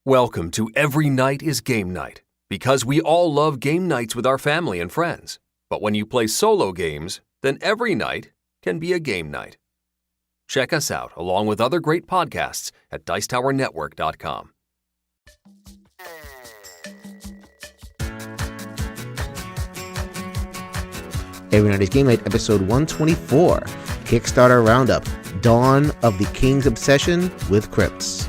Welcome to Every Night is Game Night, because we all love game nights with our family and friends. But when you play solo games, then every night can be a game night. Check us out along with other great podcasts at dicetowernetwork.com. Every Night is Game Night, episode 124, Kickstarter Roundup, Dawn of the King's Obsession with Crypts.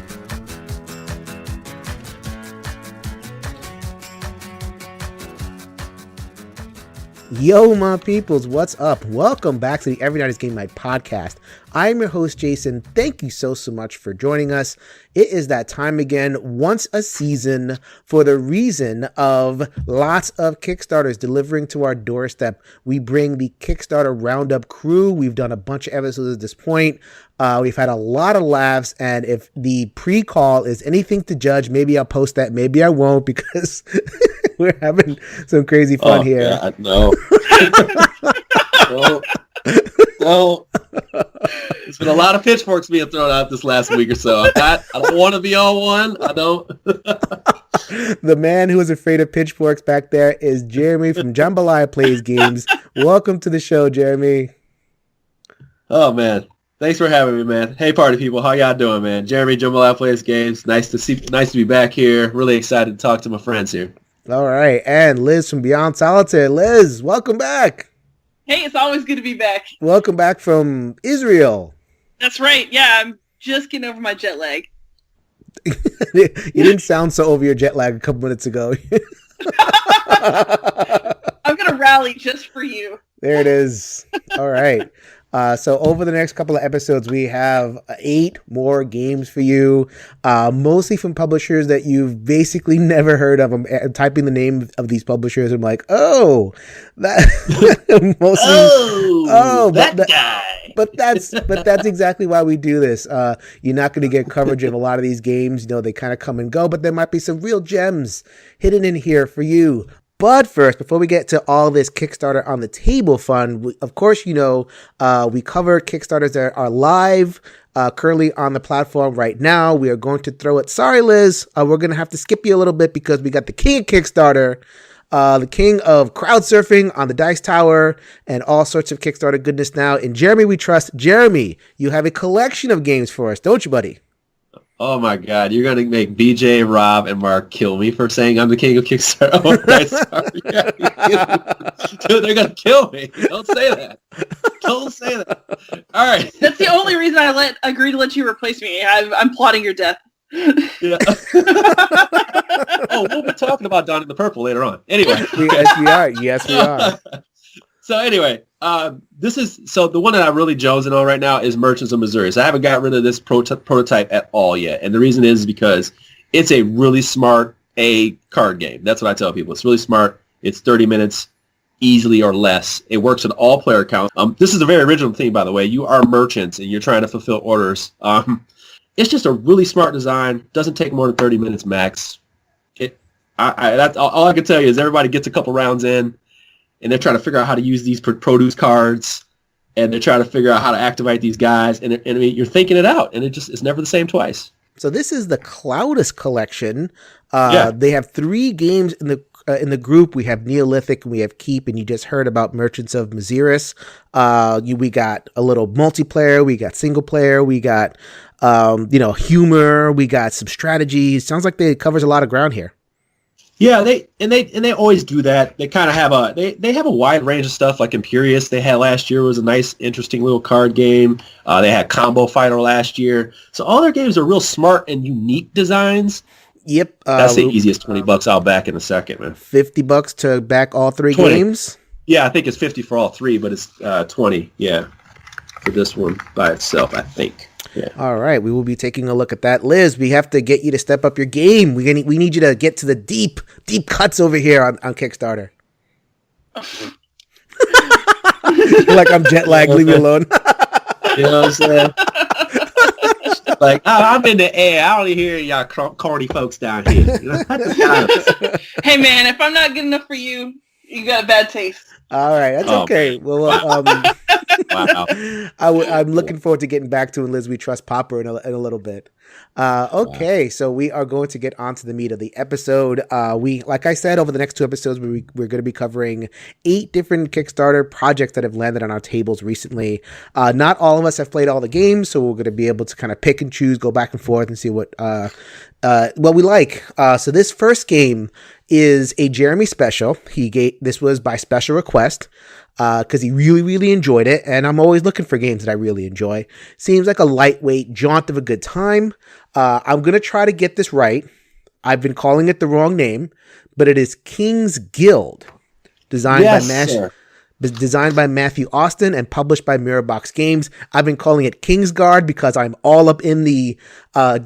Yo, my peoples, what's up? Welcome back to the Every Night is Game Night podcast. I'm your host, Jason. Thank you so much for joining us. It is that time again, once a season, for the reason of lots of Kickstarters delivering to our doorstep. We bring the Kickstarter Roundup crew. We've done a bunch of episodes at this point. We've had a lot of laughs, and if the pre-call is anything to judge, maybe I'll post that, maybe I won't, because we're having some crazy fun here. God, no. No. There's been a lot of pitchforks being thrown out this last week or so. I don't want to be on one. I don't. The man who is afraid of pitchforks back there is Jeremy from Jambalaya Plays Games. Welcome to the show, Jeremy. Oh, man. Thanks for having me, man. Hey, party people. How y'all doing, man? Jeremy, Jambalaya Plays Games. Nice to be back here. Really excited to talk to my friends here. All right. And Liz from Beyond Solitaire. Liz, welcome back. Hey, it's always good to be back. Welcome back from Israel. That's right. Yeah, I'm just getting over my jet lag. You didn't sound so over your jet lag a couple minutes ago. I'm going to rally just for you. There it is. All right. So over the next couple of episodes, we have 8 more games for you, mostly from publishers that you've basically never heard of. I'm typing the name of these publishers. I'm like, oh, that mostly, that guy. But that's exactly why we do this. You're not going to get coverage of a lot of these games. You know, they kind of come and go, but there might be some real gems hidden in here for you. But first, before we get to all this Kickstarter on the table fun, of course, you know, we cover Kickstarters that are live currently on the platform right now. We are going to throw it. Sorry, Liz, we're going to have to skip you a little bit because we got the king of Kickstarter, the king of crowd surfing on the Dice Tower, and all sorts of Kickstarter goodness now. In Jeremy we trust. Jeremy, you have a collection of games for us, don't you, buddy? Oh my God, you're going to make BJ, Rob, and Mark kill me for saying I'm the king of Kickstarter. Oh, sorry. Dude, they're going to kill me. Don't say that. Don't say that. All right. That's the only reason I agree to let you replace me. I'm plotting your death. Yeah. Oh, we'll be talking about Dawn of the Purple later on. Anyway. Yes, we are. So anyway, the one that I'm really jonesing on right now is Merchants of Missouri. So I haven't got rid of this prototype at all yet. And the reason is because it's a really smart card game. That's what I tell people. It's really smart. It's 30 minutes easily or less. It works on all player counts. This is a very original thing, by the way. You are merchants and you're trying to fulfill orders. It's just a really smart design. Doesn't take more than 30 minutes max. That's all I can tell you is everybody gets a couple rounds in. And they're trying to figure out how to use these produce cards, and they're trying to figure out how to activate these guys, and I mean, you're thinking it out, and it's never the same twice. So this is the Cloudus collection. They have 3 games in the group. We have Neolithic and we have Keep, and you just heard about Merchants of Missouri. We got a little multiplayer, we got single player, we got humor, we got some strategy. Sounds like it covers a lot of ground here. Yeah, they always do that. They kind of have they have a wide range of stuff. Like Imperius they had last year was a nice, interesting little card game. They had Combo Fighter last year. So all their games are real smart and unique designs. Yep, that's the easiest. $20 I'll back in a second, man. $50 to back all 3 20. games. Yeah, I think it's 50 for all 3, but it's 20. Yeah, for this one by itself, I think. Yeah. All right, we will be taking a look at that. Liz, we have to get you to step up your game. We need you to get to the deep cuts over here on Kickstarter. You're like, I'm jet lagged, leave me alone. You know what I'm saying? Like, I'm in the air. I only hear y'all corny folks down here. You know? Hey, man, if I'm not good enough for you, you got a bad taste. All right, that's okay. Well, Wow. I'm looking forward to getting back to Liz We Trust Popper in a little bit. Okay, so we are going to get on to the meat of the episode. Like I said, over the next 2 episodes, we're going to be covering 8 different Kickstarter projects that have landed on our tables recently. Not all of us have played all the games, so we're going to be able to kind of pick and choose, go back and forth, and see what we like. So this first game is a Jeremy special. This was by special request because he really, really enjoyed it, and I'm always looking for games that I really enjoy. Seems like a lightweight jaunt of a good time. I'm going to try to get this right. I've been calling it the wrong name, but it is King's Guild, designed by Matthew Austin and published by Mirrorbox Games. I've been calling it Kingsguard because I'm all up in the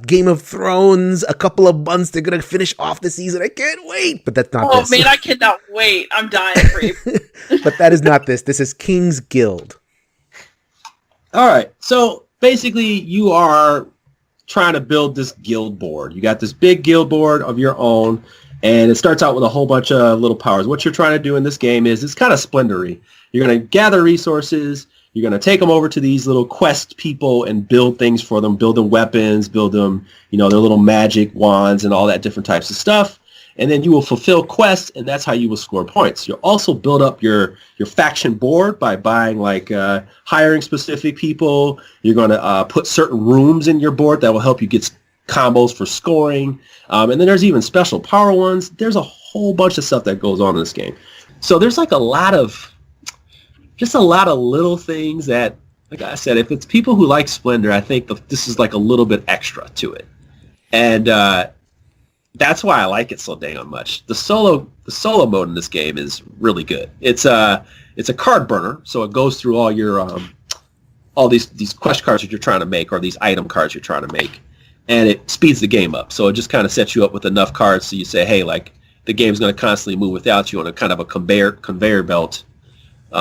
Game of Thrones. A couple of months, they're going to finish off the season. I can't wait. But that's not this. Oh, man, I cannot wait. I'm dying for you. But that is not this. This is King's Guild. All right. So basically, you are trying to build this guild board. You got this big guild board of your own, and it starts out with a whole bunch of little powers. What you're trying to do in this game is it's kind of Splendory. You're going to gather resources. You're going to take them over to these little quest people and build things for them, build them weapons, build them, their little magic wands and all that different types of stuff. And then you will fulfill quests, and that's how you will score points. You'll also build up your faction board by buying, hiring specific people. You're going to put certain rooms in your board that will help you get combos for scoring. And then there's even special power ones. There's a whole bunch of stuff that goes on in this game. So there's a lot of little things that, like I said, if it's people who like Splendor, I think this is a little bit extra to it. And that's why I like it so dang much. The solo mode in this game is really good. It's a card burner, so it goes through all your all these quest cards that you're trying to make, or these item cards you're trying to make, and it speeds the game up. So it just kind of sets you up with enough cards so you say, hey, the game's going to constantly move without you on a kind of a conveyor belt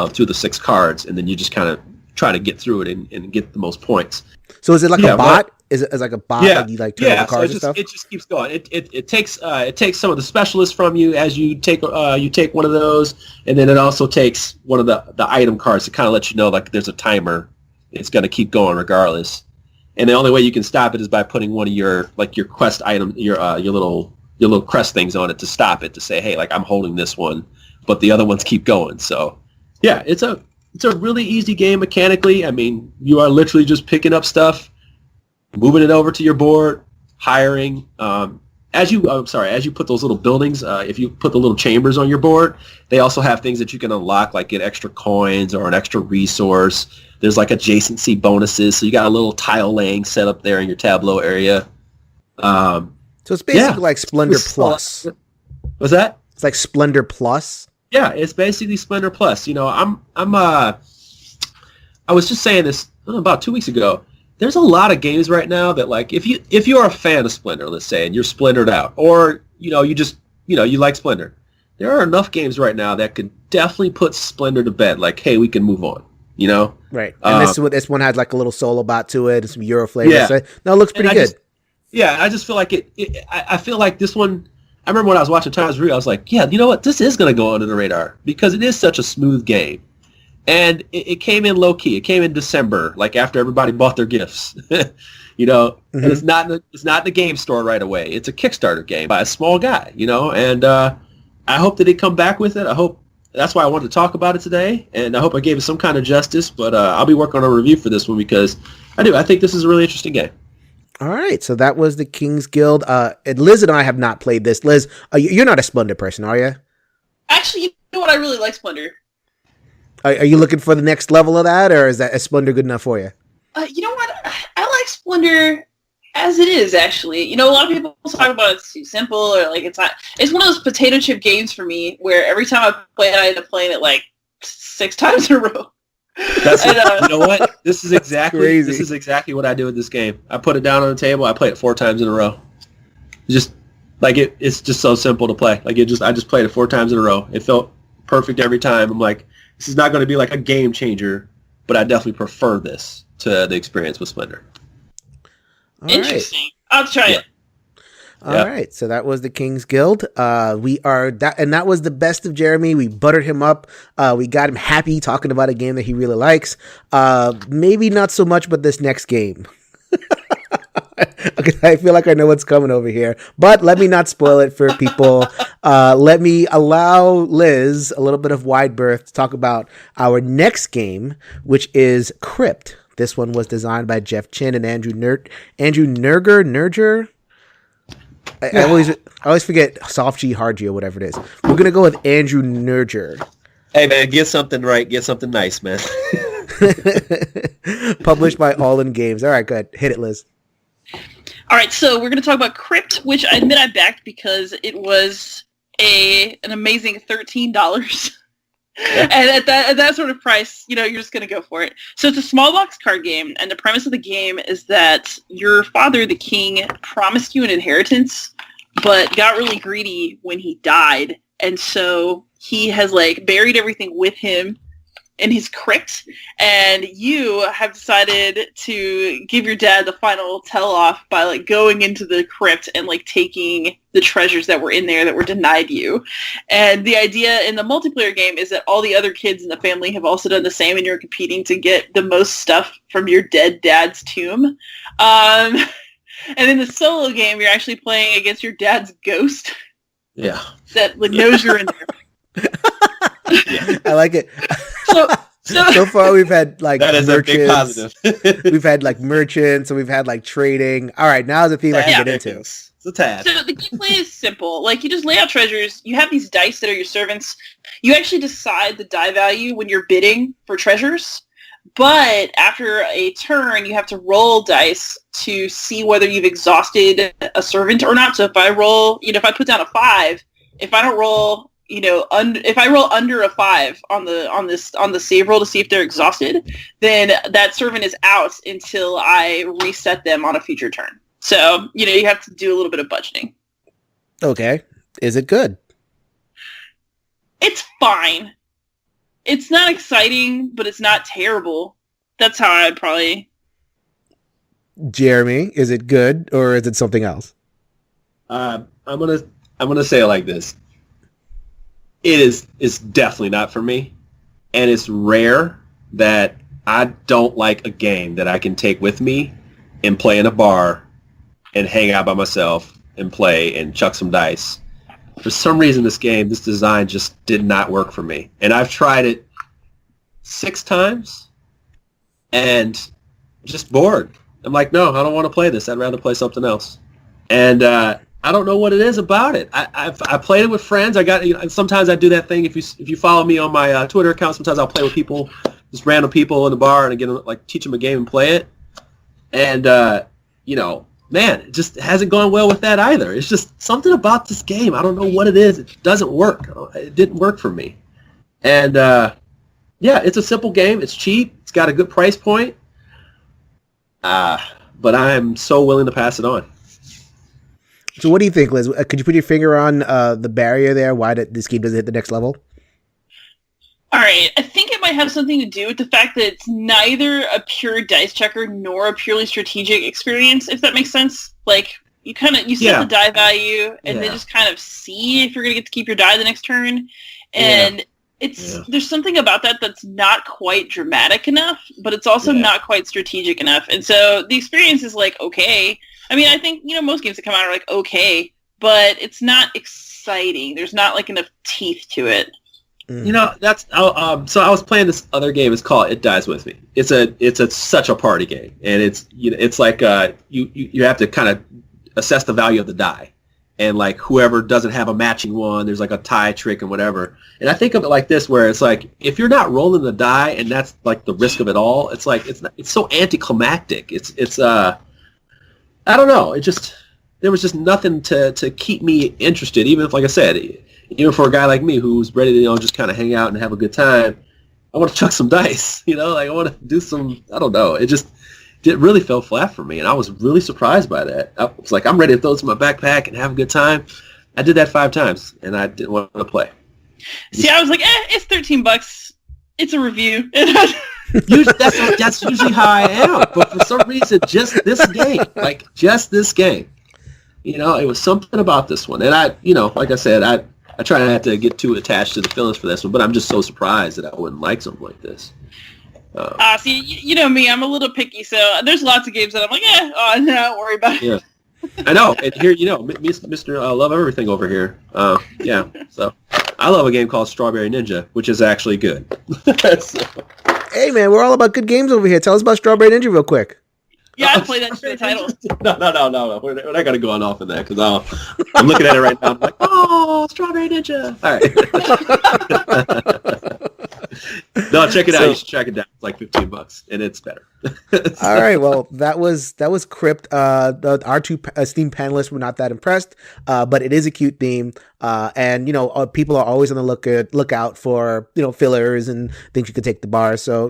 through the 6 cards, and then you just kind of try to get through it and get the most points. So is it like a bot? Is it like a bot? Yeah, like you turn over cards and stuff? It just keeps going. It takes some of the specialists from you as you take one of those, and then it also takes one of the item cards to kind of let you know there's a timer. It's going to keep going regardless, and the only way you can stop it is by putting one of your quest item, your little crest things on it to stop it, to say, hey, I'm holding this one, but the other ones keep going. So yeah, it's a really easy game mechanically. I mean, you are literally just picking up stuff, moving it over to your board, hiring. As you put those little buildings, if you put the little chambers on your board, they also have things that you can unlock, like get extra coins or an extra resource. There's adjacency bonuses, so you got a little tile laying set up there in your tableau area. So it's basically like Splendor Plus. What's that? It's like Splendor Plus. Yeah, it's basically Splendor Plus. I was just saying this about 2 weeks ago. There's a lot of games right now that if you're a fan of Splendor, let's say, and you're Splendored out, or you like Splendor, there are enough games right now that could definitely put Splendor to bed. Hey, we can move on. Right. And this one had a little solo bot to it and some Euro flavor. Yeah. So, no, it looks pretty good. I just feel like I feel like this one. I remember when I was watching Times Review, I was like, yeah, you know what? This is going to go under the radar because it is such a smooth game. And it came in low key. It came in December, after everybody bought their gifts, and it's not in the game store right away. It's a Kickstarter game by a small guy, and I hope that they come back with it. That's why I wanted to talk about it today, and I hope I gave it some kind of justice, but I'll be working on a review for this one because I think this is a really interesting game. All right, so that was the King's Guild. And Liz and I have not played this. Liz, you're not a Splendor person, are you? Actually, you know what? I really like Splendor. Are you looking for the next level of that, or is Splendor good enough for you? You know what? I like Splendor as it is, actually. A lot of people talk about it's too simple, or it's not. It's one of those potato chip games for me where every time I play it, I end up playing it 6 times in a row. You know what? This is exactly what I do with this game. I put it down on the table. I play it 4 times in a row. It's just so simple to play. I just played it 4 times in a row. It felt perfect every time. I'm like, this is not going to be a game changer, but I definitely prefer this to the experience with Splendor. Interesting. I'll try it. All right, so that was the King's Guild. We are that, and that was the best of Jeremy. We buttered him up. We got him happy talking about a game that he really likes. Maybe not so much, but this next game. Okay, I feel like I know what's coming over here, but let me not spoil it for people. Let me allow Liz a little bit of wide berth to talk about our next game, which is Crypt. This one was designed by Jeff Chin and Andrew Nerger. I always forget soft G, hard G, or whatever it is. We're gonna go with Andrew Nerger. Hey man, get something right. Get something nice, man. Published by All In Games. All right, good. Hit it, Liz. All right, so we're going to talk about Crypt, which I admit I backed because it was an amazing $13. And at that sort of price, you're just going to go for it. So it's a small box card game, and the premise of the game is that your father, the king, promised you an inheritance, but got really greedy when he died. And so he has buried everything with him in his crypt, and you have decided to give your dad the final tell-off by going into the crypt and taking the treasures that were in there that were denied you. And the idea in the multiplayer game is that all the other kids in the family have also done the same, and you're competing to get the most stuff from your dead dad's tomb. And in the solo game, you're actually playing against your dad's ghost. Yeah. That knows you're in there. Yeah. I like it. So far we've had that is merchants. A big positive. We've had merchants, and we've had trading. All right, now's the theme I can get into. It's a tad. So the gameplay is simple. You just lay out treasures. You have these dice that are your servants. You actually decide the die value when you're bidding for treasures. But after a turn, you have to roll dice to see whether you've exhausted a servant or not. So if I roll, if I put down a 5, if I don't roll, if I roll under a 5 on the save roll to see if they're exhausted, then that servant is out until I reset them on a future turn. So, you have to do a little bit of budgeting. Okay. Is it good? It's fine. It's not exciting, but it's not terrible. That's how I'd probably... Jeremy, is it good, or is it something else? I'm gonna say it like this. It's definitely not for me, and it's rare that I don't like a game that I can take with me and play in a bar and hang out by myself and play and chuck some dice. For some reason, this design just did not work for me, and I've tried it 6 times and just bored. I'm like, no, I don't want to play this. I'd rather play something else. And I don't know what it is about it. I played it with friends. Sometimes I do that thing. If you follow me on my Twitter account, sometimes I'll play with people, just random people in the bar, and again, teach them a game and play it. And man, it just hasn't gone well with that either. It's just something about this game. I don't know what it is. It doesn't work. It didn't work for me. And it's a simple game. It's cheap. It's got a good price point. But I'm so willing to pass it on. So what do you think, Liz? Could you put your finger on the barrier there? Why this game doesn't hit the next level? All right. I think it might have something to do with the fact that it's neither a pure dice checker nor a purely strategic experience, if that makes sense. You set the die value and then just kind of see if you're going to get to keep your die the next turn. And there's something about that that's not quite dramatic enough, but it's also not quite strategic enough. And so the experience is okay. I mean, I think, most games that come out are okay, but it's not exciting. There's not enough teeth to it. That's so I was playing this other game. It's called It Dies With Me. It's such a party game, and it's you have to kind of assess the value of the die, and whoever doesn't have a matching one, there's a tie trick and whatever. And I think of it like this, where it's if you're not rolling the die, and that's the risk of it all, it's so anticlimactic. It's I don't know. There was just nothing to keep me interested, even if, like I said, even for a guy like me who's ready to just kind of hang out and have a good time. I want to chuck some dice, I want to do some. I don't know. It really fell flat for me, and I was really surprised by that. I was I'm ready to throw this in my backpack and have a good time. I did that 5 times, and I didn't want to play. See, I was it's $13. It's a review. That's usually how I am, but for some reason, just this game, it was something about this one. And I, like I said, I try not to get too attached to the feelings for this one, but I'm just so surprised that I wouldn't like something like this. See, you know me, I'm a little picky, so there's lots of games that I'm like, no, don't worry about it. Yeah. I know, and here, Mr. Love Everything over here. Yeah, so I love a game called Strawberry Ninja, which is actually good. So. Hey, man, we're all about good games over here. Tell us about Strawberry Ninja real quick. Yeah, I played that shit title. No. We're not going to go on off in that, because I'm looking at it right now. I'm like, oh, Strawberry Ninja. All right. No, check it out. You should check it down. It's like $15, and it's better. All right. Well, that was Crypt. Our two Steam panelists were not that impressed, but it is a cute theme. And people are always on the lookout for fillers and things you could take to bars. So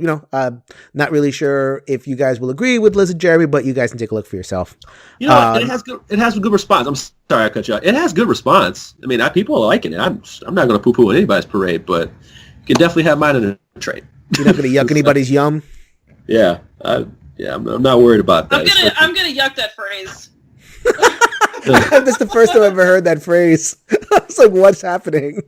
not really sure if you guys will agree with Liz and Jeremy, but you guys can take a look for yourself. It has a good response. I'm sorry I cut you off. It has good response. I mean, people are liking it. I'm not going to poo-poo on anybody's parade, but you can definitely have mine in a trade. You're not going to yuck anybody's yum. Yeah, I'm not worried about that. I'm gonna yuck that phrase. That's the first time I've ever heard that phrase. I was like, what's happening?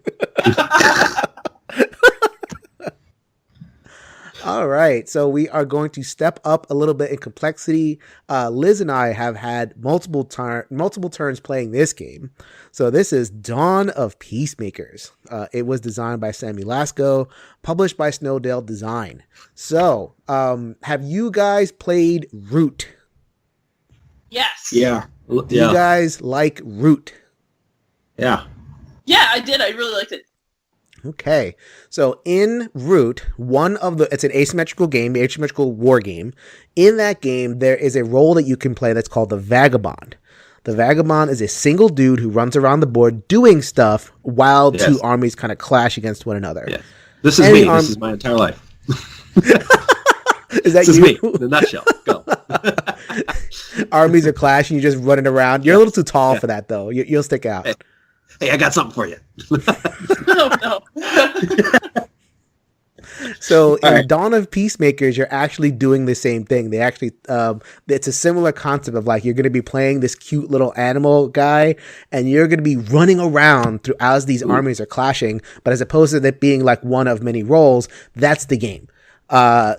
All right, so we are going to step up a little bit in complexity. Liz and I have had multiple turns playing this game. So this is Dawn of Peacemakers. It was designed by Sammy Lasco, published by Snowdale Design. So, have you guys played Root? Yes. Yeah. Do you guys like Root? Yeah. Yeah, I did. I really liked it. Okay, so in Root, it's an asymmetrical war game. In that game, there is a role that you can play that's called the Vagabond. The Vagabond is a single dude who runs around the board doing stuff while two armies kind of clash against one another. Yeah. This is me. This is my entire life. Is that this you? Is me, in a nutshell. Go. Armies are clashing, you're just running around. You're a little too tall for that, though. You'll stick out. Hey, I got something for you. No. So in Dawn of Peacemakers, you're actually doing the same thing. They actually, it's a similar concept of like, you're going to be playing this cute little animal guy and you're going to be running around as these armies are clashing. But as opposed to that being like one of many roles, that's the game.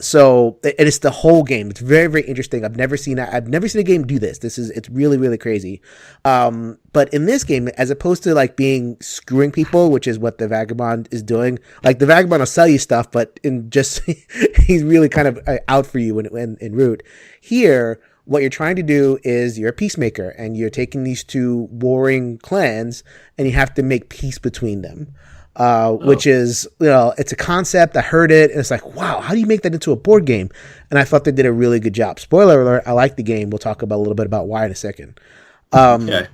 So it's the whole game. It's very, very interesting. I've never seen a game do this. It's really, really crazy. But in this game, as opposed to like being screwing people, which is what the Vagabond is doing, like the Vagabond will sell you stuff, but he's really kind of out for you in Root. Here, what you're trying to do is you're a peacemaker and you're taking these two warring clans and you have to make peace between them. Which is, it's a concept. I heard it and it's like, wow, how do you make that into a board game? And I thought they did a really good job. Spoiler alert, I like the game. We'll talk about a little bit about why in a second. Okay.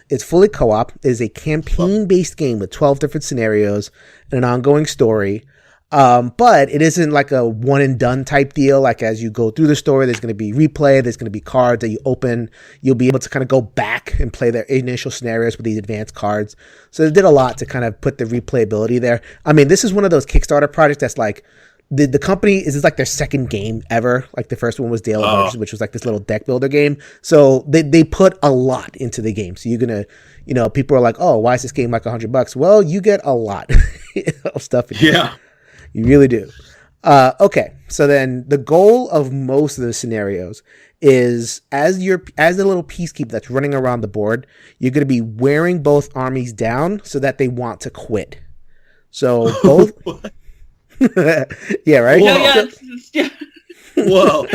It's fully co-op. It is a campaign-based game with 12 different scenarios and an ongoing story. But it isn't like a one and done type deal. Like as you go through the story, there's going to be replay. There's going to be cards that you open. You'll be able to kind of go back and play their initial scenarios with these advanced cards. So they did a lot to kind of put the replayability there. I mean, this is one of those Kickstarter projects that's like, the company, this is like their second game ever. Like the first one was Dale of Arches, which was like this little deck builder game. So they put a lot into the game. So you're going to, people are like, oh, why is this game like $100? Well, you get a lot of stuff in here. Yeah. You really do. Okay, so then the goal of most of the scenarios is as the little peacekeeper that's running around the board, you're going to be wearing both armies down so that they want to quit. So both... Yeah, right? Yeah. Whoa.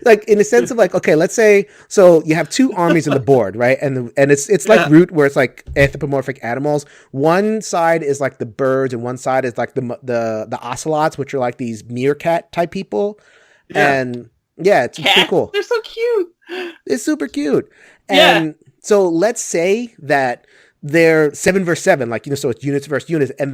Like in the sense of like, okay, let's say, so you have two armies on the board, right? And it's like Root, where it's like anthropomorphic animals. One side is like the birds, and one side is like the ocelots, which are like these meerkat type people. Yeah. And yeah, it's pretty cool. They're so cute. It's super cute. And so let's say that they're 7 versus 7, like, so it's units versus units, and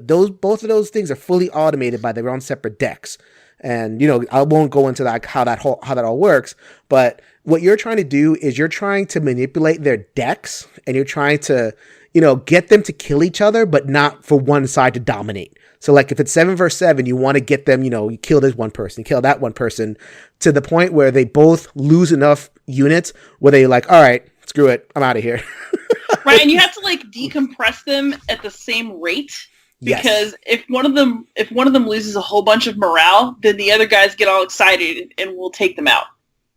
both of those things are fully automated by their own separate decks. And I won't go into that how that all works, but what you're trying to do is you're trying to manipulate their decks, and you're trying to get them to kill each other, but not for one side to dominate. So like if it's 7 versus 7, you want to get them, you kill this one person, kill that one person, to the point where they both lose enough units where they like, all right, screw it, I'm out of here. Right, and you have to like decompress them at the same rate because if one of them loses a whole bunch of morale, then the other guys get all excited and will take them out.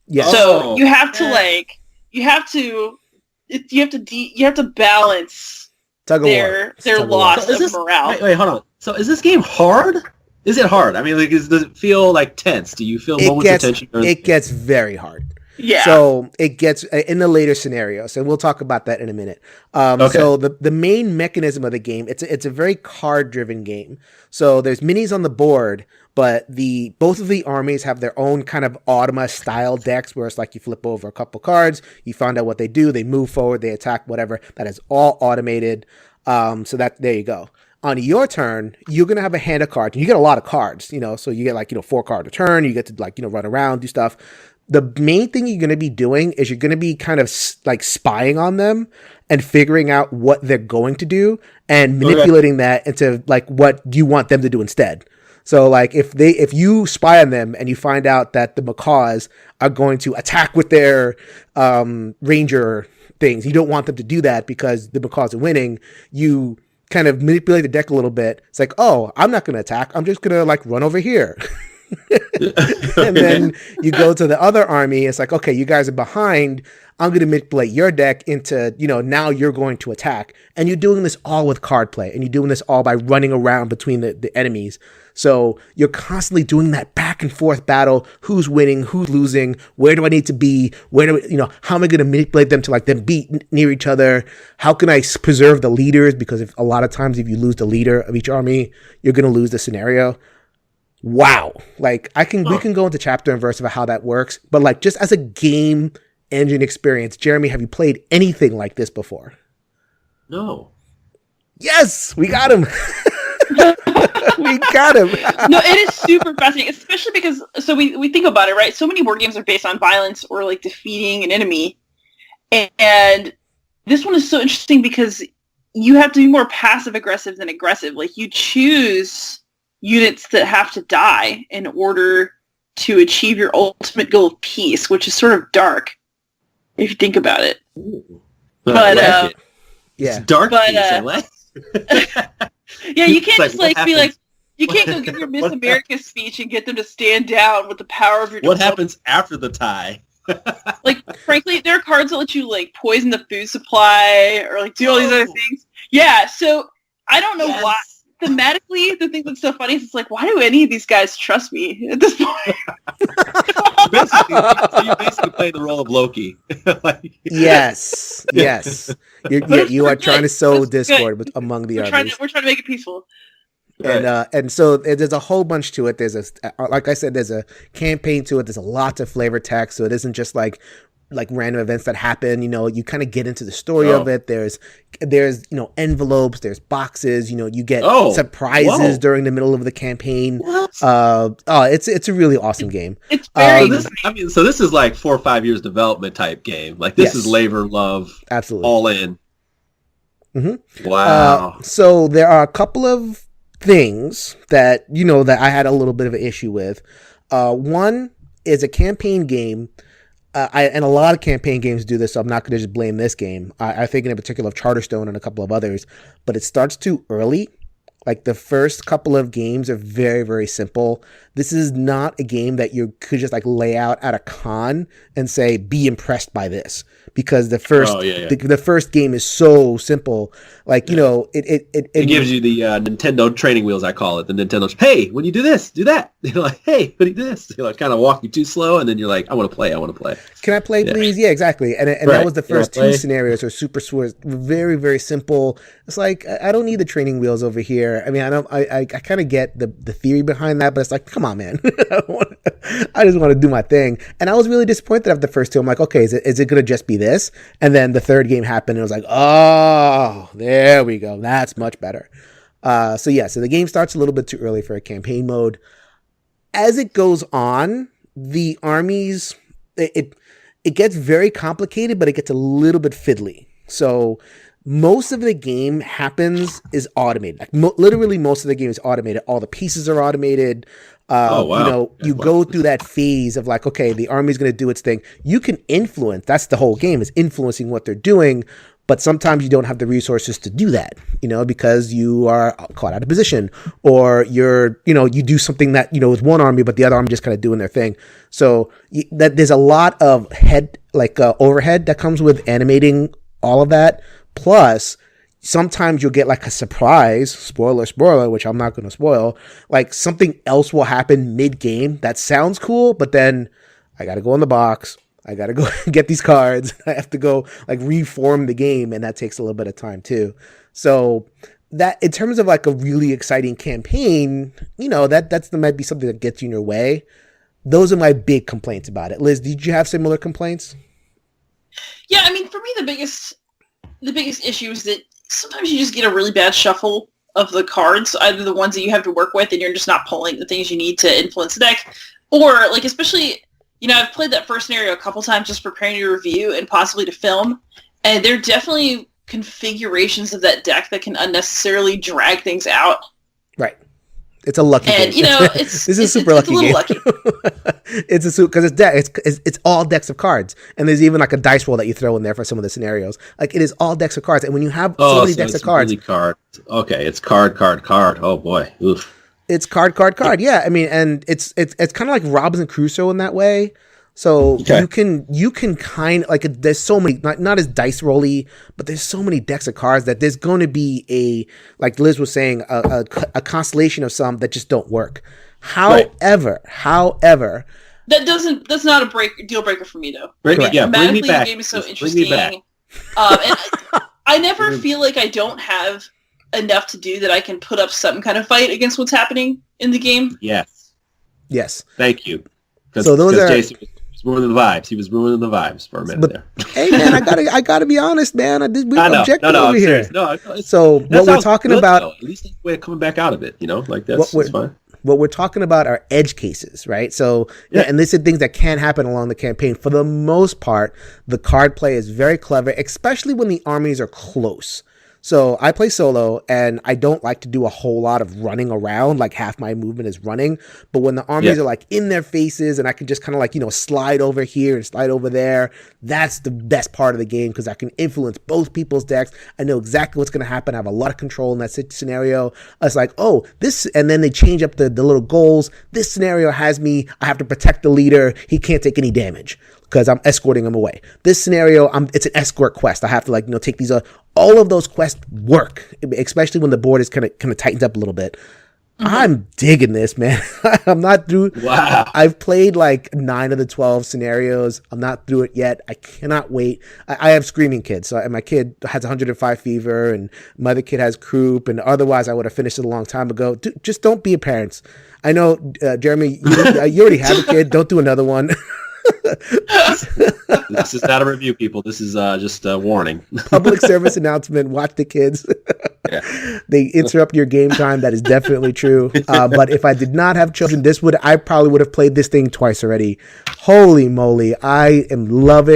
Yes. So you have to balance their loss of morale. Wait, hold on. So is this game hard? Is it hard? I mean, like, does it feel like tense? Do you feel moments of tension? It gets very hard. Yeah. So it gets in the later scenarios, and we'll talk about that in a minute. So the main mechanism of the game, it's a very card-driven game. So there's minis on the board, but both of the armies have their own kind of Automa style decks, where it's like you flip over a couple cards, you find out what they do, they move forward, they attack, whatever. That is all automated. So there you go. On your turn, you're going to have a hand of cards. And you get a lot of cards, so you get 4 cards a turn. You get to run around, do stuff. The main thing you're going to be doing is you're going to be kind of like spying on them and figuring out what they're going to do and manipulating that into like what you want them to do instead. So like if you spy on them and you find out that the macaws are going to attack with their ranger things, you don't want them to do that because the macaws are winning. You kind of manipulate the deck a little bit. It's like, oh, I'm not going to attack. I'm just going to like run over here. And then you go to the other army. It's like, okay, you guys are behind. I'm going to manipulate your deck into, now you're going to attack. And you're doing this all with card play. And you're doing this all by running around between the enemies. So you're constantly doing that back and forth battle. Who's winning? Who's losing? Where do I need to be? How am I going to manipulate them to like them beat near each other? How can I preserve the leaders? Because a lot of times if you lose the leader of each army, you're going to lose the scenario. Wow. Like we can go into chapter and verse about how that works. But like just as a game engine experience, Jeremy, have you played anything like this before? No. Yes, we got him. We got him. No, it is super fascinating, especially because we think about it, right? So many board games are based on violence or like defeating an enemy, and this one is so interesting because you have to be more passive aggressive than aggressive. Like you choose units that have to die in order to achieve your ultimate goal of peace, which is sort of dark if you think about it. Ooh. But it's dark peace. Yeah, you can't like, just like be like, you can't go give your Miss America speech and get them to stand down with the power of your. What happens after the tie? Like, frankly, there are cards that let you like poison the food supply or like do all these other things. Yeah, so I don't know why. Thematically, the thing that's so funny is it's like, why do any of these guys trust me at this point? You basically play the role of Loki. Yes. You are trying to sow discord among the others. We're trying to make it peaceful. And so there's a whole bunch to it. Like I said, there's a campaign to it. There's a lot of flavor text, so it isn't just like random events that happen. You kind of get into the story of it. There's envelopes, there's boxes. You get surprises during the middle of the campaign. It's a really awesome game. It's very. So this is like 4 or 5 years development type game. Like this is labor love, absolutely all in. Mm-hmm. Wow. So there are a couple of things that that I had a little bit of an issue with. One is a campaign game. And a lot of campaign games do this, so I'm not going to just blame this game. I think in particular of Charterstone and a couple of others, but it starts too early. Like the first couple of games are very, very simple. This is not a game that you could just like lay out at a con and say, be impressed by this. Because the first the first game is so simple. Like, it gives you the Nintendo training wheels, I call it. The Nintendo, hey, when you do this, do that. You're like, hey, when you do this. Kind of walk you too slow, and then you're like, I want to play. Can I play, please? Yeah, exactly. And that was the first 2 scenarios are super very, very simple. It's like, I don't need the training wheels over here. I mean, I kind of get the theory behind that, but it's like, come on, man. I just want to do my thing. And I was really disappointed after the first 2. I'm like, okay, is it going to just be this? And then the third game happened and it was like, oh, there we go. That's much better. So the game starts a little bit too early for a campaign mode. As it goes on, the armies, it gets very complicated, but it gets a little bit fiddly. So most of the game is automated. Like literally most of the game is automated. All the pieces are automated. Oh, wow. You know, you Wow. go through that phase of like, okay, the army's going to do its thing. You can influence. That's the whole game, is influencing what they're doing. But sometimes you don't have the resources to do that, you know, because you are caught out of position, or you do something that, you know, with one army, but the other army just kind of doing their thing. So that there's a lot of overhead that comes with animating all of that. Plus, sometimes you'll get like a surprise, spoiler, which I'm not going to spoil. Like something else will happen mid-game that sounds cool, but then I got to go in the box. I got to go get these cards. I have to go like reform the game, and that takes a little bit of time too. So that, in terms of like a really exciting campaign, you know, that might be something that gets you in your way. Those are my big complaints about it. Liz, did you have similar complaints? Yeah, I mean, for me, the biggest issue is that sometimes you just get a really bad shuffle of the cards, either the ones that you have to work with and you're just not pulling the things you need to influence the deck, or like, especially, you know, I've played that first scenario a couple times just preparing to review and possibly to film, and there are definitely configurations of that deck that can unnecessarily drag things out. Right. It's a lucky game. And, you know, this is a super lucky game. Lucky. It's because it's all decks of cards, and there's even like a dice roll that you throw in there for some of the scenarios. Like, it is all decks of cards, and when you have so many decks of cards, really cards. Okay, it's card. Oh boy, oof. It's card. Yeah, I mean, and it's kind of like Robinson Crusoe in that way. So okay. you can kind of like, there's so many, not as dice rolly, but there's so many decks of cards that there's going to be like Liz was saying, a constellation of some that just don't work. However, that's not a deal breaker for me though. Bring me back. The game is so interesting. And I never feel like I don't have enough to do that I can put up some kind of fight against what's happening in the game. Yes. Thank you. So those are Jason was ruining the vibes. He was ruining the vibes for a minute there. Hey man, I gotta be honest, man. We're objective over here. So what we're talking about, though. At least that's the way of coming back out of it. You know, like that's fine. What we're talking about are edge cases, right? So, and these are things that can happen along the campaign. For the most part, the card play is very clever, especially when the armies are close. So I play solo, and I don't like to do a whole lot of running around. Like, half my movement is running. But when the armies are like in their faces, and I can just kind of like, you know, slide over here and slide over there, that's the best part of the game, because I can influence both people's decks. I know exactly what's going to happen. I have a lot of control in that scenario. It's like, oh, this, and then they change up the little goals. This scenario has me, I have to protect the leader. He can't take any damage because I'm escorting him away. This scenario, it's an escort quest. I have to, like, you know, take these. All of those quests work, especially when the board is kind of tightens up a little bit. Mm-hmm. I'm digging this, man. I'm not through. Wow. I've played like 9 of the 12 scenarios. I'm not through it yet. I cannot wait. I have screaming kids. So my kid has 105 fever, and my other kid has croup, and otherwise I would have finished it a long time ago. Just don't be a parent. I know, Jeremy, you already have a kid. Don't do another one. This is not a review, people. This is just a warning. Public service announcement. Watch the kids. They interrupt your game time. That is definitely true. But if I did not have children, I probably would have played this thing twice already. Holy moly. I love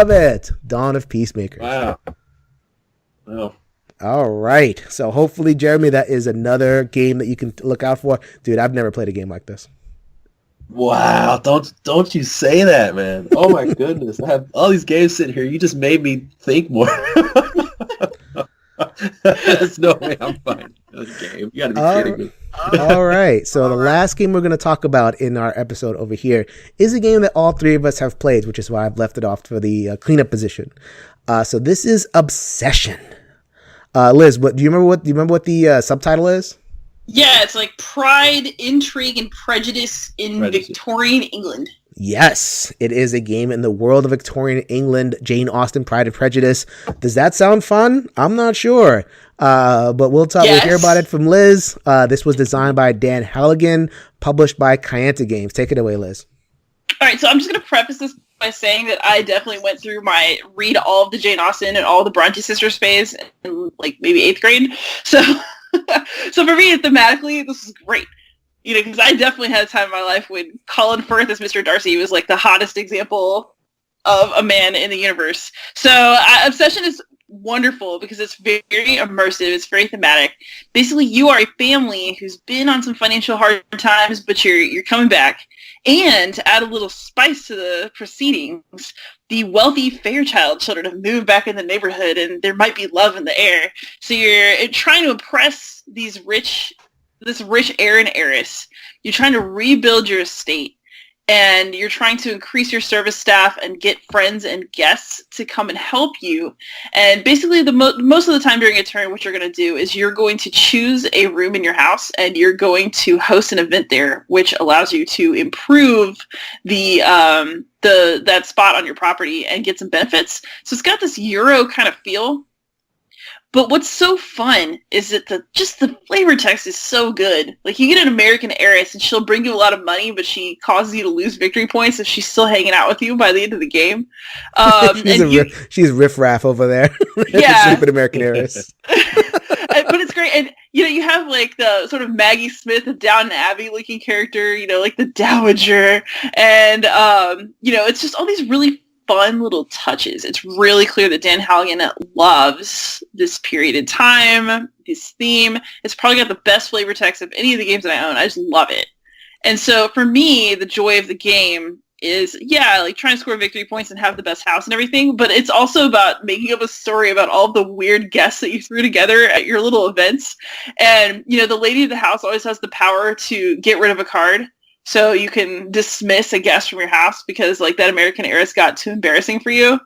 it. Dawn of Peacemakers. Wow. All right. So hopefully, Jeremy, that is another game that you can look out for. Dude, I've never played a game like this. Wow, don't you say that, man. Oh my goodness. I have all these games sitting here. You just made me think more. There's no way I'm finding this game. You gotta be kidding me. All right. So the last game we're going to talk about in our episode over here is a game that all three of us have played, which is why I've left it off for the cleanup position. So this is Obsession. Liz, do you remember what the subtitle is? Yeah, it's like Pride, Intrigue, and Prejudice in Victorian England. Yes, it is a game in the world of Victorian England, Jane Austen, Pride and Prejudice. Does that sound fun? I'm not sure. But we'll hear about it from Liz. This was designed by Dan Halligan, published by Kayenta Games. Take it away, Liz. All right, so I'm just going to preface this by saying that I definitely went through my read all of the Jane Austen and all the Bronte sisters phase in like maybe 8th grade. So for me, thematically, this is great. You know, because I definitely had a time in my life when Colin Firth as Mr. Darcy was like the hottest example of a man in the universe. So Obsession is wonderful because it's very immersive. It's very thematic. Basically, you are a family who's been on some financial hard times, but you're coming back. And to add a little spice to the proceedings, the wealthy Fairchild children have moved back in the neighborhood, and there might be love in the air. So you're trying to impress this rich heir and heiress. You're trying to rebuild your estate. And you're trying to increase your service staff and get friends and guests to come and help you. And basically, most of the time during a turn, what you're going to do is you're going to choose a room in your house, and you're going to host an event there, which allows you to improve that spot on your property and get some benefits. So it's got this Euro kind of feel. But what's so fun is that the flavor text is so good. Like, you get an American heiress, and she'll bring you a lot of money, but she causes you to lose victory points if she's still hanging out with you by the end of the game. She's riffraff over there. Yeah. Stupid American heiress. But it's great. And, you have, like, the sort of Maggie Smith, the Downton Abbey-looking character, like the Dowager. And, it's just all these really fun little touches. It's really clear that Dan Halligan loves this period in time, this theme. It's probably got the best flavor text of any of the games that I own. I just love it. And so for me, the joy of the game is, like trying to score victory points and have the best house and everything, but it's also about making up a story about all the weird guests that you threw together at your little events. And, the lady of the house always has the power to get rid of a card. So you can dismiss a guest from your house because, like, that American heiress got too embarrassing for you.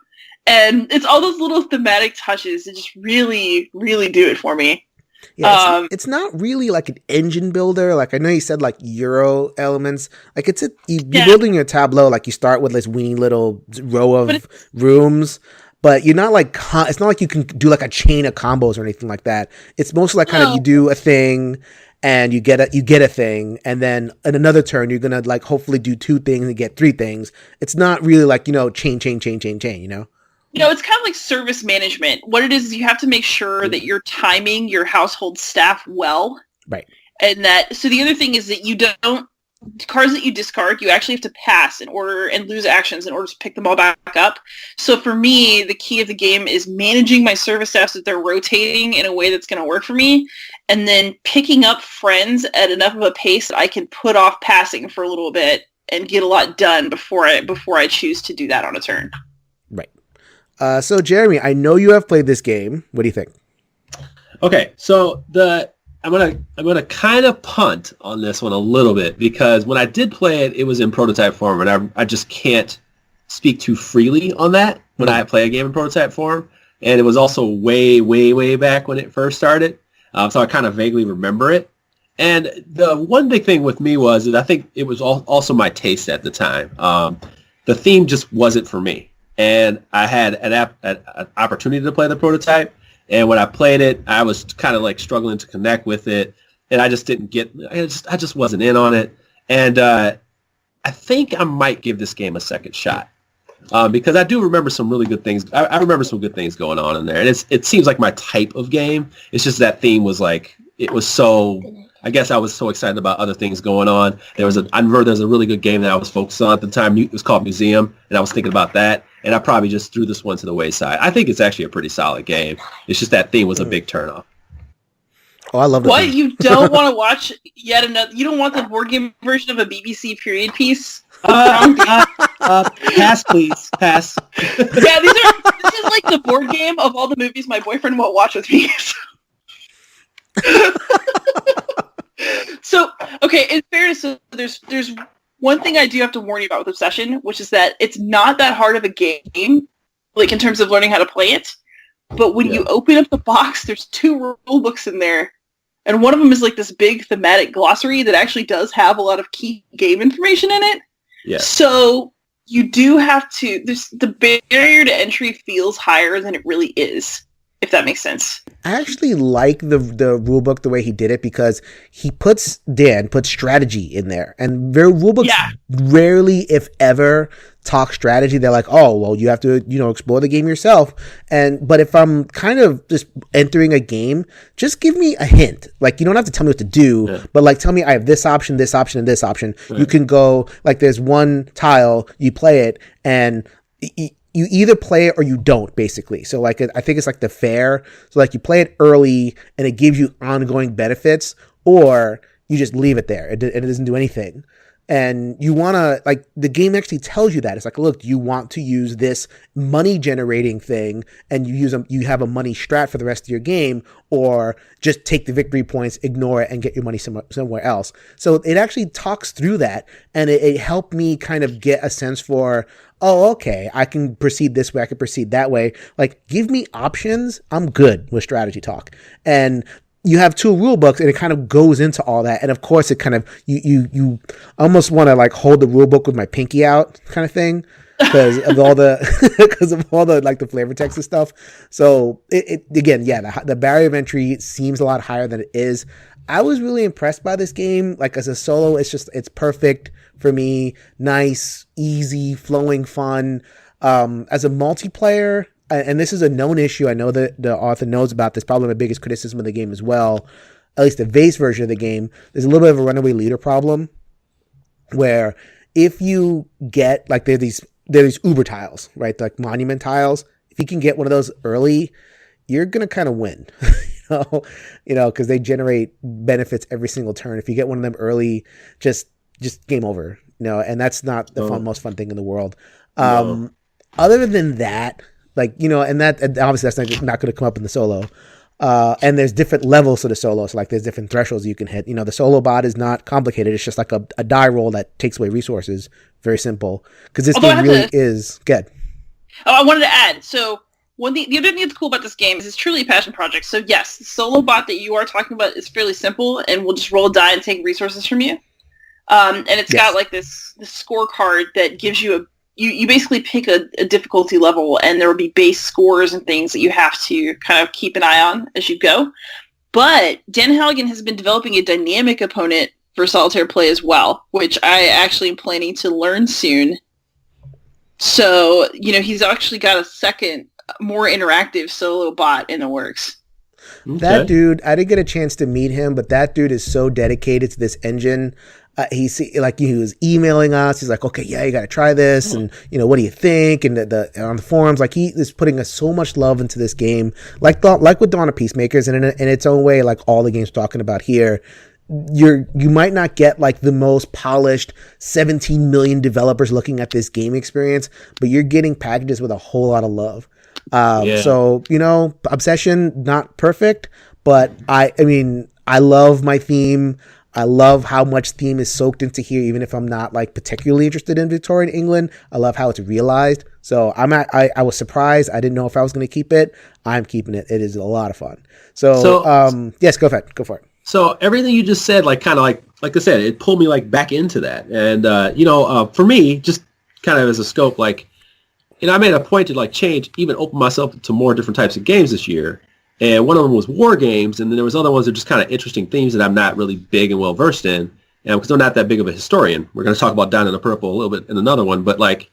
And it's all those little thematic touches that just really, really do it for me. Yeah, it's not really like an engine builder. Like, I know you said, like, Euro elements. Like, you're building your tableau. Like, you start with this weeny little row of rooms. But you're not like, it's not like you can do like a chain of combos or anything like that. It's mostly like kind of you do a thing, and you get a thing, and then in another turn you're gonna like hopefully do 2 things and get 3 things. It's not really like chain. It's kind of like service management. What it is you have to make sure that you're timing your household staff well, right? And so the other thing is that you don't cards that you discard, you actually have to pass in order and lose actions in order to pick them all back up. So for me, the key of the game is managing my service staff so that they're rotating in a way that's going to work for me, and then picking up friends at enough of a pace that I can put off passing for a little bit and get a lot done before I choose to do that on a turn. Right. So Jeremy, I know you have played this game. What do you think? Okay, so I'm gonna kind of punt on this one a little bit because when I did play it, it was in prototype form, and I just can't speak too freely on that when I play a game in prototype form. And it was also way, way, way back when it first started, so I kind of vaguely remember it. And the one big thing with me was that I think it was also my taste at the time. The theme just wasn't for me, and I had an opportunity to play the prototype. And when I played it, I was kind of like struggling to connect with it, and I just didn't I just wasn't in on it. And I think I might give this game a second shot because I do remember some really good things. I remember some good things going on in there, and it seems like my type of game. It's just that theme was like, it was so. I guess I was so excited about other things going on. I remember there was a really good game that I was focused on at the time. It was called Museum, and I was thinking about that. And I probably just threw this one to the wayside. I think it's actually a pretty solid game. It's just that theme was a big turnoff. Oh, I love it. What? You don't want to watch yet another? You don't want the board game version of a BBC period piece? Pass, please. Pass. Yeah, this is like the board game of all the movies my boyfriend won't watch with me. So, okay, in fairness, so there's one thing I do have to warn you about with Obsession, which is that it's not that hard of a game, like in terms of learning how to play it. But when you open up the box, there's 2 rule books in there. And one of them is like this big thematic glossary that actually does have a lot of key game information in it. Yeah. So you do have to, the barrier to entry feels higher than it really is, if that makes sense. I actually like the rule book the way he did it because Dan puts strategy in there, and their rule books rarely, if ever, talk strategy. They're like, oh, well, you have to, explore the game yourself. But if I'm kind of just entering a game, just give me a hint. Like, you don't have to tell me what to do, but like, tell me I have this option, and this option. Right. You can go, like, there's one tile, you play it, and you either play it or you don't, basically. So like I think it's like the fair. So like you play it early and it gives you ongoing benefits, or you just leave it there. It doesn't do anything. And you want to, like, the game actually tells you that. It's like, look, you want to use this money generating thing and you have a money strat for the rest of your game, or just take the victory points, ignore it, and get your money somewhere else. So it actually talks through that, and it helped me kind of get a sense for, oh, okay, I can proceed this way, I can proceed that way. Like, give me options. I'm good with strategy talk. And you have 2 rule books, and it kind of goes into all that. And of course, it kind of, you almost want to like hold the rule book with my pinky out kind of thing, because of all the like the flavor text and stuff. So it again, yeah, the barrier of entry seems a lot higher than it is. I was really impressed by this game. Like, as a solo, it's perfect for me. Nice, easy, flowing fun. As a multiplayer, and this is a known issue, I know that the author knows about this, probably my biggest criticism of the game as well, at least the base version of the game, there's a little bit of a runaway leader problem, where if you get, like, there are these Uber tiles, right, like monument tiles. If you can get one of those early, you're going to kind of win, because they generate benefits every single turn. If you get one of them early, just game over, and that's not the most fun thing in the world. Other than that, like, and obviously that's not going to come up in the solo. And there's different levels to the solo. So like there's different thresholds you can hit. The solo bot is not complicated. It's just like a die roll that takes away resources. Very simple. Because this game really is good. Oh, I wanted to add. So the other thing that's cool about this game is it's truly a passion project. So yes, the solo bot that you are talking about is fairly simple and will just roll a die and take resources from you. And it's got like this scorecard that gives you you basically pick a difficulty level, and there will be base scores and things that you have to kind of keep an eye on as you go. But Dan Halligan has been developing a dynamic opponent for solitaire play as well, which I actually am planning to learn soon. So, he's actually got a second, more interactive solo bot in the works. Okay. That dude, I didn't get a chance to meet him, but that dude is so dedicated to this engine. He was emailing us. He's like, okay, yeah, you got to try this. And, what do you think? And on the forums, like, he is putting so much love into this game. Like with Dawn of Peacemakers, and in its own way, like all the games talking about here, you might not get like the most polished 17 million developers looking at this game experience, but you're getting packages with a whole lot of love. So, Obsession, not perfect, but I love my theme. I love how much theme is soaked into here, even if I'm not like particularly interested in Victorian England. I love how it's realized. So I was surprised. I didn't know if I was going to keep it. I'm keeping it. It is a lot of fun. So yes, go ahead. Go for it. So everything you just said, like kind of like I said, it pulled me like back into that. And, for me, just kind of as a scope, like, I made a point to like change, even open myself to more different types of games this year. And one of them was war games, and then there was other ones that are just kind of interesting themes that I'm not really big and well versed in, and because I'm not that big of a historian. We're going to talk about Down in the Purple a little bit in another one, but like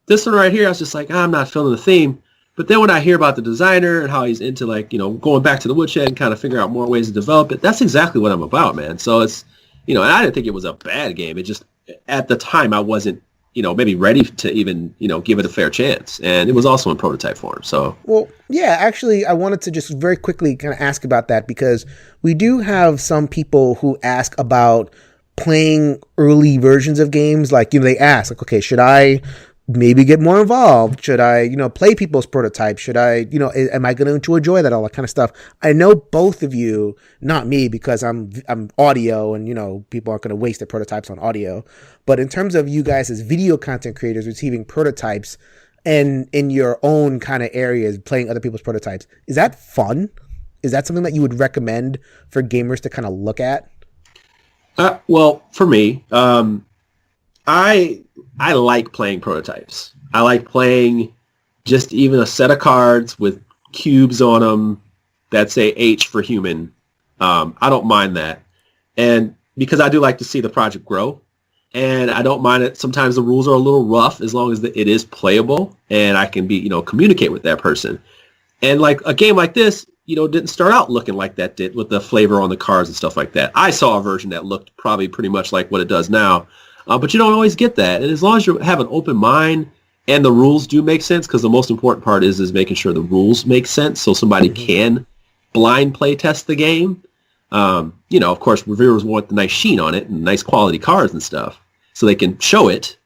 this one right here, I was just like, I'm not feeling the theme. But then when I hear about the designer and how he's into like, going back to the woodshed and kind of figuring out more ways to develop it, that's exactly what I'm about, man. So it's, and I didn't think it was a bad game. It just, at the time, I wasn't, maybe ready to even, give it a fair chance. And it was also in prototype form. So, well, yeah, actually, I wanted to just very quickly kind of ask about that, because we do have some people who ask about playing early versions of games. Like, they ask, like, okay, should I maybe get more involved? Should I, play people's prototypes? Should I, am I going to enjoy that, all that kind of stuff? I know both of you, not me, because I'm audio and, people aren't going to waste their prototypes on audio. But in terms of you guys as video content creators receiving prototypes and in your own kind of areas, playing other people's prototypes, is that fun? Is that something that you would recommend for gamers to kind of look at? Well, for me, I like playing prototypes. I like playing just even a set of cards with cubes on them that say H for human. I don't mind that. And because I do like to see the project grow, and I don't mind it. Sometimes the rules are a little rough as long as it is playable and I can be, communicate with that person. And like a game like this, didn't start out looking like that did with the flavor on the cards and stuff like that. I saw a version that looked probably pretty much like what it does now. But you don't always get that. And as long as you have an open mind and the rules do make sense, because the most important part is making sure the rules make sense so somebody can blind play test the game. Of course, reviewers want the nice sheen on it and nice quality cards and stuff so they can show it,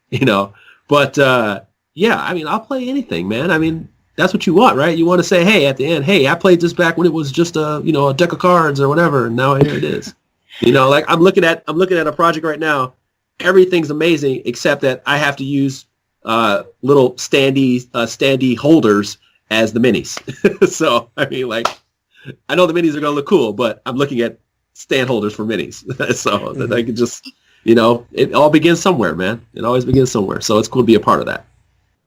But, I'll play anything, man. I mean, that's what you want, right? You want to say, hey, at the end, hey, I played this back when it was just a deck of cards or whatever, and now here it is. Like I'm looking at a project right now. Everything's amazing except that I have to use little standee holders as the minis. So, I mean, like, I know the minis are going to look cool, but I'm looking at stand holders for minis. So that I can just, it all begins somewhere, man. It always begins somewhere. So it's cool to be a part of that.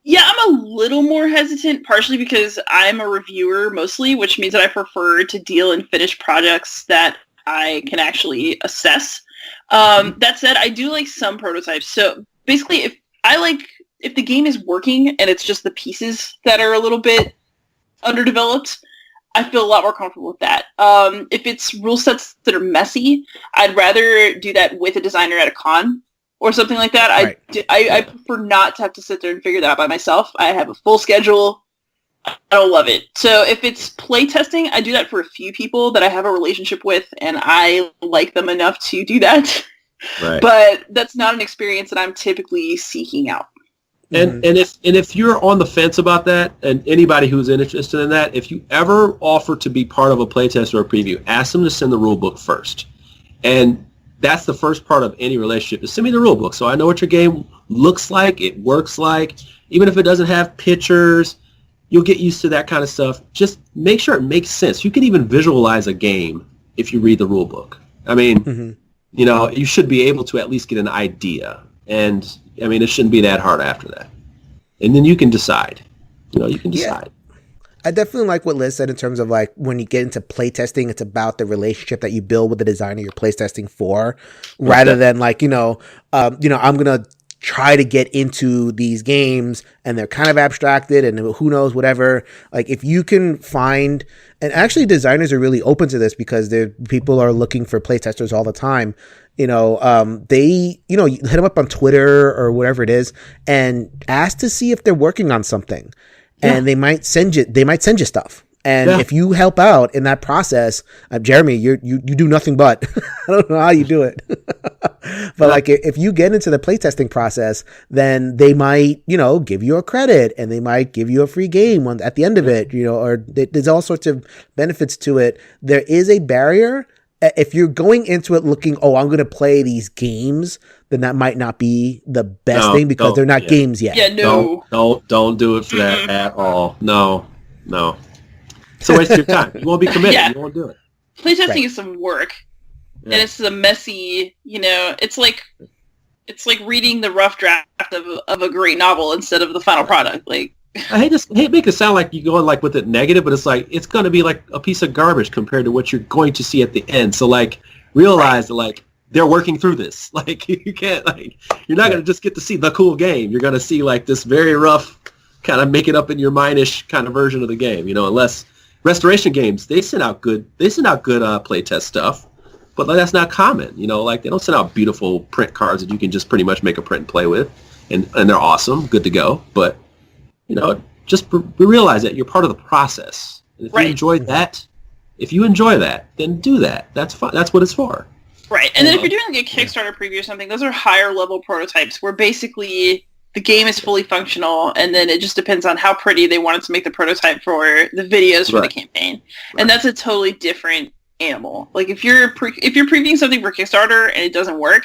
Yeah, I'm a little more hesitant, partially because I'm a reviewer mostly, which means that I prefer to deal in finished projects that I can actually assess. That said, I do like some prototypes. So basically, if the game is working and it's just the pieces that are a little bit underdeveloped, I feel a lot more comfortable with that. If it's rule sets that are messy, I'd rather do that with a designer at a con or something like that. Right. I prefer not to have to sit there and figure that out by myself. I have a full schedule. I don't love it. So if it's play testing, I do that for a few people that I have a relationship with, and I like them enough to do that. Right. But that's not an experience that I'm typically seeking out. And if you're on the fence about that, and anybody who's interested in that, if you ever offer to be part of a playtest or a preview, ask them to send the rule book first. And that's the first part of any relationship, is send me the rule book so I know what your game looks like, it works like. Even if it doesn't have pictures, you'll get used to that kind of stuff. Just make sure it makes sense. You can even visualize a game if you read the rule book. I mean, you should be able to at least get an idea. And, I mean, it shouldn't be that hard after that. And then you can decide. You can decide. I definitely like what Liz said in terms of, like, when you get into playtesting, it's about the relationship that you build with the designer you're playtesting for, rather than, like, I'm going to try to get into these games and they're kind of abstracted and who knows, whatever. Like, if you can find, and actually designers are really open to this because people are looking for playtesters all the time. They, hit them up on Twitter or whatever it is and ask to see if they're working on something. And they might send you stuff. And if you help out in that process, Jeremy, you do nothing but. I don't know how you do it. But like, if you get into the playtesting process, then they might, give you a credit and they might give you a free game at the end of it, or there's all sorts of benefits to it. There is a barrier. If you're going into it looking, I'm going to play these games, then that might not be the best thing because they're not games yet. Yeah, no. Don't do it for that at all. No. It's a waste of your time. You won't be committed. Yeah. You won't do it. Playtesting is some work. Yeah. And it's a messy, it's like reading the rough draft of a great novel instead of the final product. Like, I hate make it sound like you're going like with it negative, but it's like it's going to be like a piece of garbage compared to what you're going to see at the end. So like realize that like they're working through this. Like you can't you're not going to just get to see the cool game. You're going to see like this very rough kind of make it up in your mindish kind of version of the game. Unless restoration games they send out good playtest stuff, but that's not common. Like they don't send out beautiful print cards that you can just pretty much make a print and play with, and they're awesome, good to go, but. Just realize that you're part of the process. And if you enjoy that, then do that. That's fine. That's what it's for. Right. And then if you're doing like a Kickstarter preview or something, those are higher level prototypes where basically the game is fully functional, and then it just depends on how pretty they wanted to make the prototype for the videos for the campaign. Right. And that's a totally different animal. Like if you're previewing something for Kickstarter and it doesn't work,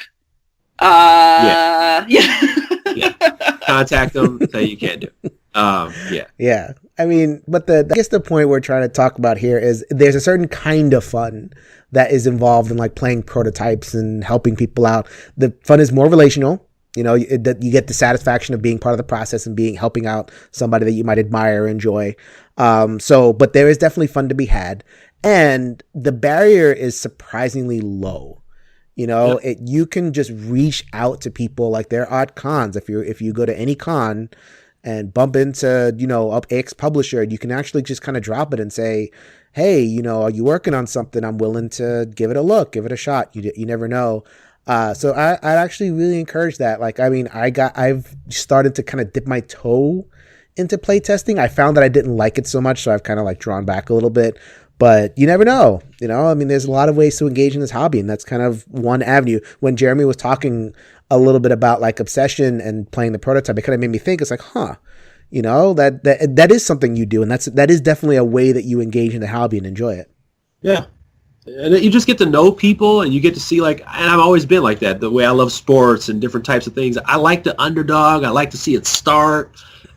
yeah. Contact them, say you can't do it. Yeah. I mean, but I guess the point we're trying to talk about here is there's a certain kind of fun that is involved in like playing prototypes and helping people out. The fun is more relational. You get the satisfaction of being part of the process and helping out somebody that you might admire or enjoy. But there is definitely fun to be had, and the barrier is surprisingly low. You can just reach out to people. Like there are cons. If you go to any con and bump into, X publisher, you can actually just kind of drop it and say, hey, are you working on something? I'm willing to give it a look, give it a shot. You never know. So I actually really encourage that. Like, I mean, I've started to kind of dip my toe into playtesting. I found that I didn't like it so much, so I've kind of like drawn back a little bit. But you never know, I mean, there's a lot of ways to engage in this hobby, and that's kind of one avenue. When Jeremy was talking a little bit about like obsession and playing the prototype, it kind of made me think, it's like, that is something you do, and that is definitely a way that you engage in the hobby and enjoy it. Yeah. And you just get to know people, and you get to see, like, and I've always been like that, the way I love sports and different types of things. I like the underdog. I like to see it start.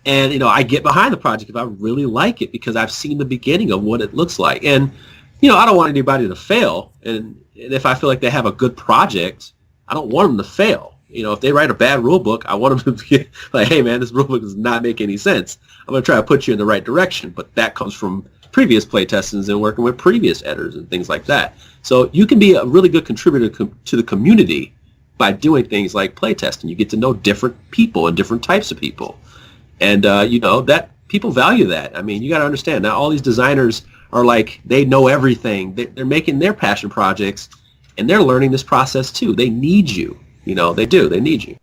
And, I get behind the project if I really like it because I've seen the beginning of what it looks like. And, I don't want anybody to fail. And if I feel like they have a good project, I don't want them to fail. If they write a bad rule book, I want them to be like, hey, man, this rule book does not make any sense. I'm going to try to put you in the right direction. But that comes from previous play testings and working with previous editors and things like that. So you can be a really good contributor to the community by doing things like play testing. You get to know different people and different types of people. And, that people value that. I mean, you got to understand, now all these designers are like, they know everything. They're making their passion projects, and they're learning this process too. They need you. They do. They need you.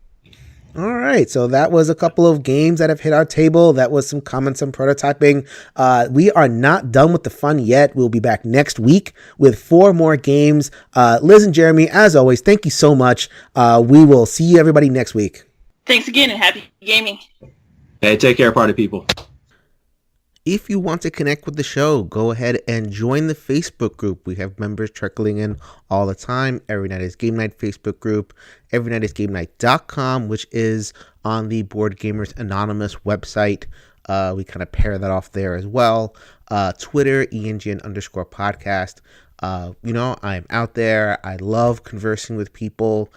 All right, so that was a couple of games that have hit our table. That was some comments on prototyping. We are not done with the fun yet. We'll be back next week with 4 more games. Liz and Jeremy, as always, thank you so much. We will see you everybody next week. Thanks again, and happy gaming. Hey, take care, party people. If you want to connect with the show, go ahead and join the Facebook group. We have members trickling in all the time. Every Night is Game Night Facebook group, everynightisgamenight.com, which is on the Board Gamers Anonymous website. We kind of pair that off there as well. Twitter, ENGN_podcast. I'm out there. I love conversing with people.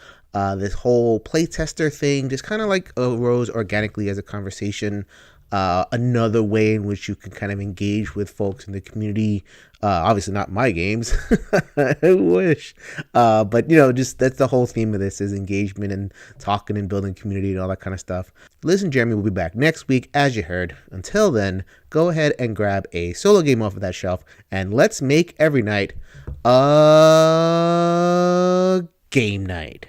This whole playtester thing just kind of like arose organically as a conversation. Another way in which you can kind of engage with folks in the community. Obviously not my games. I wish. But just that's the whole theme of this, is engagement and talking and building community and all that kind of stuff. Liz and Jeremy will be back next week, as you heard. Until then, go ahead and grab a solo game off of that shelf, and let's make every night a game night.